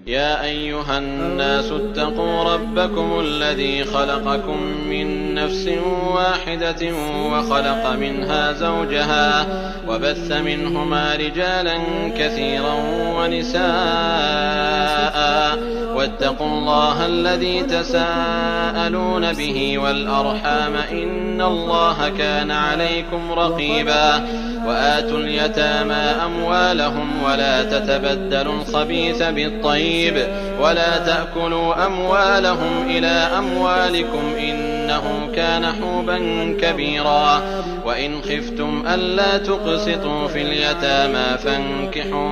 يا أيها الناس اتقوا ربكم الذي خلقكم من نفس واحدة وخلق منها زوجها وبث منهما رجالا كثيرا ونساء واتقوا الله الذي تساءلون به والأرحام إن الله كان عليكم رقيبا وآتوا اليتامى أموالهم ولا تتبدلوا الخبيث بالطيب ولا تأكلوا أموالهم إلى أموالكم إنه كان حوبا كبيرا وإن خفتم ألا تقسطوا في اليتامى فانكحوا